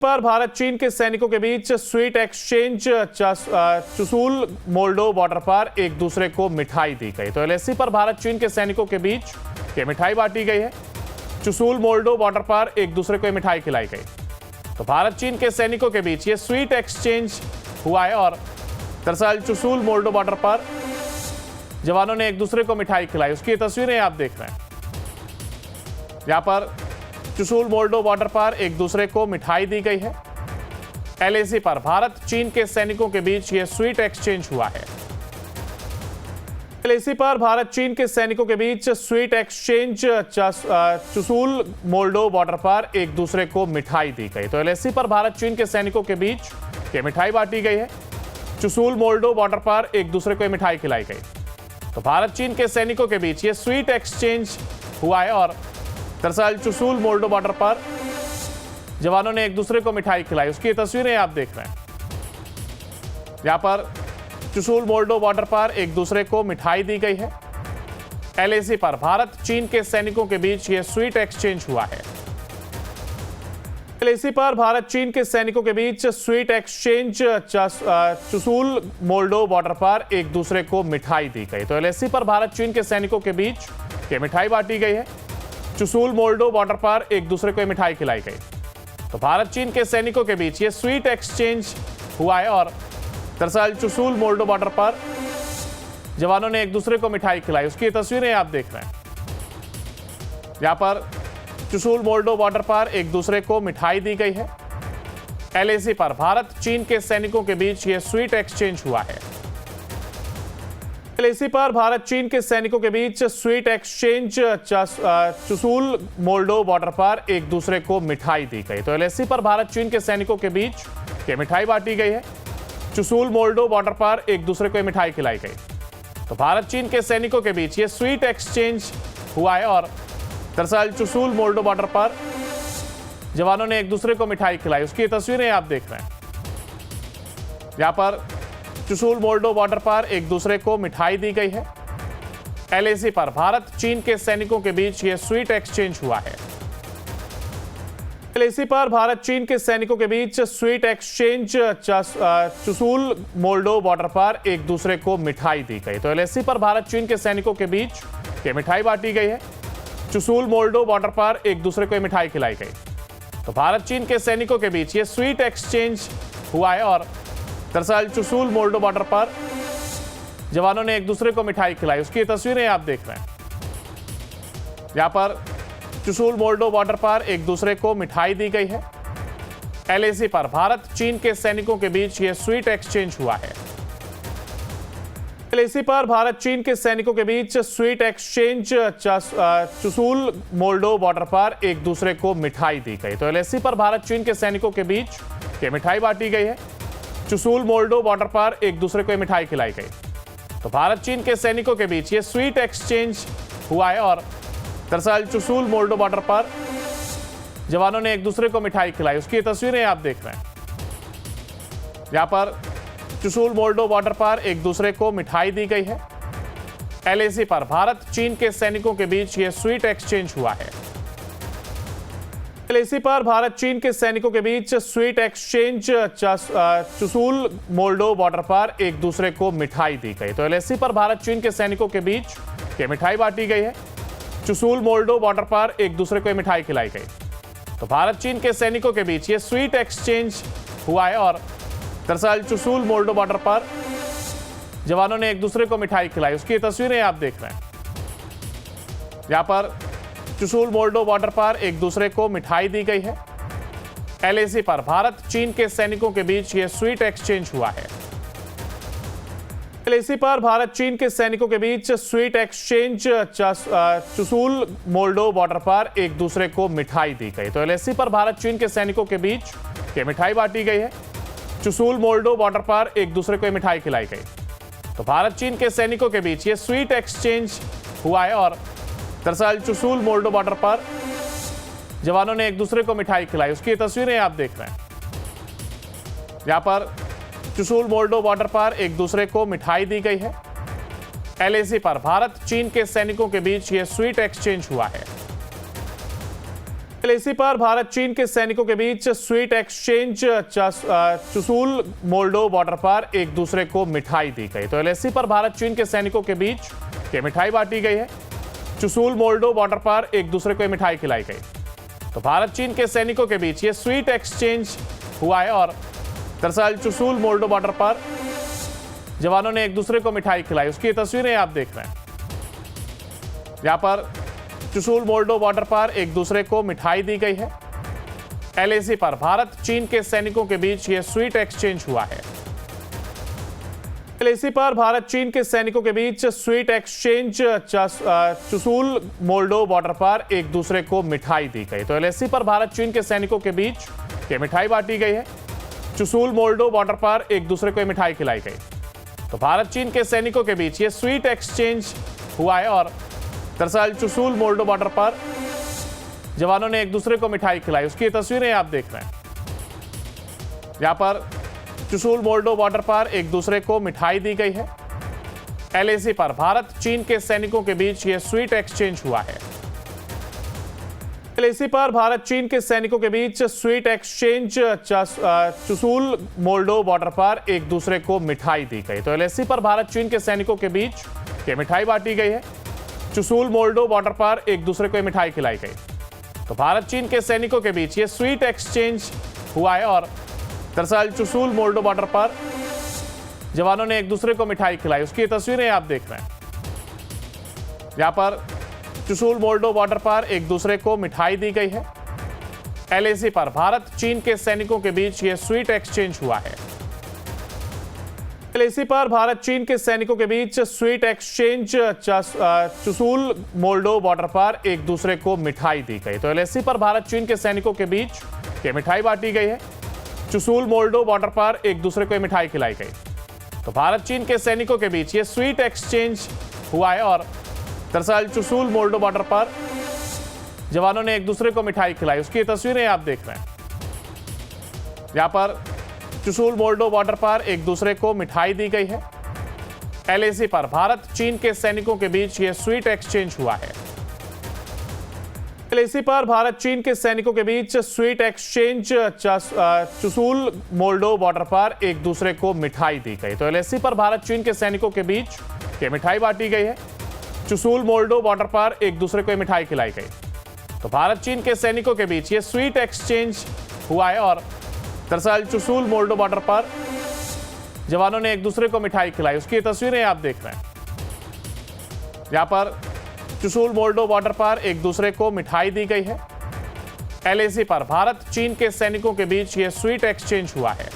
पर भारत चीन के सैनिकों के बीच sweet exchange. Chushul Moldo border पर एक दूसरे को मिठाई दी गई। तो एलएसी पर भारत चीन के सैनिकों के बीच ये मिठाई बांटी गई है। चुशूल मोल्डो बॉर्डर पर एक दूसरे को मिठाई खिलाई गई। तो भारत चीन के सैनिकों के बीच ये स्वीट एक्सचेंज हुआ है और दरअसल चुशूल मोल्डो बॉर्डर पर जवानों ने एक दूसरे को मिठाई खिलाई। उसकी तस्वीरें आप देख रहे हैं। यहां पर चुशूल मोल्डो बॉर्डर पर एक दूसरे को मिठाई दी गई है। एलएसी पर भारत चीन के सैनिकों के बीच यह स्वीट एक्सचेंज हुआ है। एलएसी पर भारत चीन के सैनिकों के बीच sweet exchange. Chushul Moldo border पर एक दूसरे को मिठाई दी गई। तो एलएसी पर भारत चीन के सैनिकों के बीच यह मिठाई बांटी गई है। चुशूल मोल्डो बॉर्डर पर एक दूसरे को मिठाई खिलाई गई। तो भारत चीन के सैनिकों के बीच यह स्वीट एक्सचेंज हुआ है और दरअसल चुशूल मोल्डो बॉर्डर पर जवानों ने एक दूसरे को मिठाई खिलाई। उसकी तस्वीरें आप देख रहे हैं। यहां पर चुशूल मोल्डो बॉर्डर पर एक दूसरे को मिठाई दी गई है। एलएसी पर भारत चीन के सैनिकों के बीच यह स्वीट एक्सचेंज हुआ है। एलएसी पर भारत चीन के सैनिकों के बीच sweet exchange. Chushul Moldo border पर एक दूसरे को मिठाई दी गई। तो एलएसी पर भारत चीन के सैनिकों के बीच यह मिठाई बांटी गई है। चुशूल मोल्डो बॉर्डर पर एक दूसरे को मिठाई खिलाई गई। तो भारत चीन के सैनिकों के बीच यह स्वीट एक्सचेंज हुआ है और दरअसल चुशूल मोल्डो बॉर्डर पर जवानों ने एक दूसरे को मिठाई खिलाई। उसकी तस्वीरें आप देख रहे हैं। यहां पर चुशूल मोल्डो बॉर्डर पर एक दूसरे को मिठाई दी गई है। एलएसी पर भारत चीन के सैनिकों के बीच यह स्वीट एक्सचेंज हुआ है। एलएसी पर भारत चीन के सैनिकों के बीच sweet exchange. Chushul Moldo border पर एक दूसरे को मिठाई दी गई। तो एलएसी पर भारत चीन के सैनिकों के बीच यह मिठाई बांटी गई है। चुशूल मोल्डो बॉर्डर पर एक दूसरे को मिठाई खिलाई गई। तो भारत चीन के सैनिकों के बीच यह स्वीट एक्सचेंज हुआ है और दरअसल चुशूल मोल्डो बॉर्डर पर जवानों ने एक दूसरे को मिठाई खिलाई। उसकी तस्वीरें आप देख रहे हैं। यहां पर चुशूल मोल्डो बॉर्डर पर एक दूसरे को मिठाई दी गई है। एलएसी पर भारत चीन के सैनिकों के बीच यह स्वीट एक्सचेंज हुआ है। एलएसी पर भारत चीन के सैनिकों के बीच sweet exchange. Chushul Moldo border पर एक दूसरे को मिठाई दी गई। तो एलएसी पर भारत चीन के सैनिकों के बीच यह मिठाई बांटी गई है। चुशूल मोल्डो बॉर्डर पर एक दूसरे को मिठाई खिलाई गई। तो भारत चीन के सैनिकों के बीच यह स्वीट एक्सचेंज हुआ है और दरअसल चुशूल मोल्डो बॉर्डर पर जवानों ने एक दूसरे को मिठाई खिलाई। उसकी तस्वीरें आप देख रहे हैं। यहां पर चुशूल मोल्डो बॉर्डर पर एक दूसरे को मिठाई दी गई है। एलएसी पर भारत चीन के सैनिकों के बीच यह स्वीट एक्सचेंज हुआ है। एलएसी पर भारत चीन के सैनिकों के बीच sweet exchange. Chushul Moldo border पर एक दूसरे को मिठाई दी गई। तो एलएसी पर भारत चीन के सैनिकों के बीच यह मिठाई बांटी गई है। चुशूल मोल्डो बॉर्डर पर एक दूसरे को मिठाई खिलाई गई। तो भारत चीन के सैनिकों के बीच यह स्वीट एक्सचेंज हुआ है और दरअसल चुशूल मोल्डो बॉर्डर पर जवानों ने एक दूसरे को मिठाई खिलाई। उसकी तस्वीरें आप देख रहे हैं। यहां पर चुशूल मोल्डो बॉर्डर पर एक दूसरे को मिठाई दी गई है। एलएसी पर भारत चीन के सैनिकों के बीच यह स्वीट एक्सचेंज हुआ है। एलएसी पर भारत चीन के सैनिकों के बीच sweet exchange. Chushul Moldo border पर एक दूसरे को मिठाई दी गई। तो एलएसी पर भारत चीन के सैनिकों के बीच यह मिठाई बांटी गई है। चुशूल मोल्डो बॉर्डर पर एक दूसरे को मिठाई खिलाई गई। तो भारत चीन के सैनिकों के बीच यह स्वीट एक्सचेंज हुआ है और दरअसल चुशूल मोल्डो बॉर्डर पर जवानों ने एक दूसरे को मिठाई खिलाई। उसकी तस्वीरें आप देख रहे हैं। यहां पर चुशूल मोल्डो बॉर्डर पर एक दूसरे को मिठाई दी गई है। एलएसी पर भारत चीन के सैनिकों के बीच यह स्वीट एक्सचेंज हुआ है। एलएसी पर भारत चीन के सैनिकों के बीच sweet exchange. Chushul Moldo border पर एक दूसरे को मिठाई दी गई। तो एलएसी पर भारत चीन के सैनिकों के बीच यह मिठाई बांटी गई है। चुशूल मोल्डो बॉर्डर पर एक दूसरे को मिठाई खिलाई गई। तो भारत चीन के सैनिकों के बीच यह स्वीट एक्सचेंज हुआ है और दरअसल चुशूल मोल्डो बॉर्डर पर जवानों ने एक दूसरे को मिठाई खिलाई। उसकी तस्वीरें आप देख रहे हैं। यहां पर चुशूल मोल्डो बॉर्डर पर एक दूसरे को मिठाई दी गई है। एलएसी पर भारत चीन के सैनिकों के बीच यह स्वीट एक्सचेंज हुआ है। एलएसी पर भारत चीन के सैनिकों के बीच sweet exchange. Chushul Moldo border पर एक दूसरे को मिठाई दी गई। तो एलएसी पर भारत चीन के सैनिकों के बीच ये मिठाई बांटी गई है। चुशूल मोल्डो बॉर्डर पर एक दूसरे को मिठाई खिलाई गई। तो भारत चीन के सैनिकों के बीच ये स्वीट एक्सचेंज हुआ है और दरअसल चुशूल मोल्डो बॉर्डर पर जवानों ने एक दूसरे को मिठाई खिलाई। उसकी तस्वीरें आप देख रहे हैं। यहां पर चुशूल मोल्डो बॉर्डर पर एक दूसरे को मिठाई दी गई है। एलएसी पर भारत चीन के सैनिकों के बीच यह स्वीट एक्सचेंज हुआ है। एलएसी पर भारत चीन के सैनिकों के बीच sweet exchange. Chushul Moldo border पर एक दूसरे को मिठाई दी गई। तो एलएसी पर भारत चीन के सैनिकों के बीच ये मिठाई बांटी गई है। चुशूल मोल्डो बॉर्डर पर एक दूसरे को मिठाई खिलाई गई। तो भारत चीन के सैनिकों के बीच ये स्वीट एक्सचेंज हुआ है और दरअसल चुशूल मोल्डो बॉर्डर पर जवानों ने एक दूसरे को मिठाई खिलाई। उसकी तस्वीरें आप देख रहे हैं। यहां पर चुशूल मोल्डो बॉर्डर पर एक दूसरे को मिठाई दी गई है। एलएसी पर भारत चीन के सैनिकों के बीच यह स्वीट एक्सचेंज हुआ है। एलएसी पर भारत चीन के सैनिकों के बीच sweet exchange. Chushul Moldo border पर एक दूसरे को मिठाई दी गई। तो एलएसी पर भारत चीन के सैनिकों के बीच ये मिठाई बांटी गई है। चुशूल मोल्डो बॉर्डर पर एक दूसरे को मिठाई खिलाई गई। तो भारत चीन के सैनिकों के बीच ये स्वीट एक्सचेंज हुआ है और दरअसल चुशूल मोल्डो बॉर्डर पर जवानों ने एक दूसरे को मिठाई खिलाई। उसकी तस्वीरें आप देख रहे हैं। यहां पर चुशूल मोल्डो बॉर्डर पर एक दूसरे को मिठाई दी गई है। एलएसी पर भारत चीन के सैनिकों के बीच यह स्वीट एक्सचेंज हुआ है। एलएसी पर भारत चीन के सैनिकों के बीच sweet exchange. Chushul Moldo border पर एक दूसरे को मिठाई दी गई। तो एलएसी पर भारत चीन के सैनिकों के बीच ये मिठाई बांटी गई है। चुशूल मोल्डो बॉर्डर पर एक दूसरे को मिठाई खिलाई गई। तो भारत चीन के सैनिकों के बीच ये स्वीट एक्सचेंज हुआ है और दरअसल चुशूल मोल्डो बॉर्डर पर जवानों ने एक दूसरे को मिठाई खिलाई। उसकी तस्वीरें आप देख रहे हैं। यहां पर चुशूल मोल्डो बॉर्डर पर एक दूसरे को मिठाई दी गई है। एलएसी पर भारत चीन के सैनिकों के बीच यह स्वीट एक्सचेंज हुआ है। एलएसी पर भारत चीन के सैनिकों के बीच sweet exchange. Chushul Moldo border पर एक दूसरे को मिठाई दी गई। तो एलएसी पर भारत चीन के सैनिकों के बीच ये मिठाई बांटी गई है। चुशूल मोल्डो बॉर्डर पर एक दूसरे को मिठाई खिलाई गई। तो भारत चीन के सैनिकों के बीच ये स्वीट एक्सचेंज हुआ है और दरअसल चुशूल मोल्डो बॉर्डर पर जवानों ने एक दूसरे को मिठाई खिलाई। उसकी तस्वीरें आप देख रहे हैं। यहां पर चुशूल मोल्डो बॉर्डर पर एक दूसरे को मिठाई दी गई है। एलएसी पर भारत चीन के सैनिकों के बीच यह स्वीट एक्सचेंज हुआ है।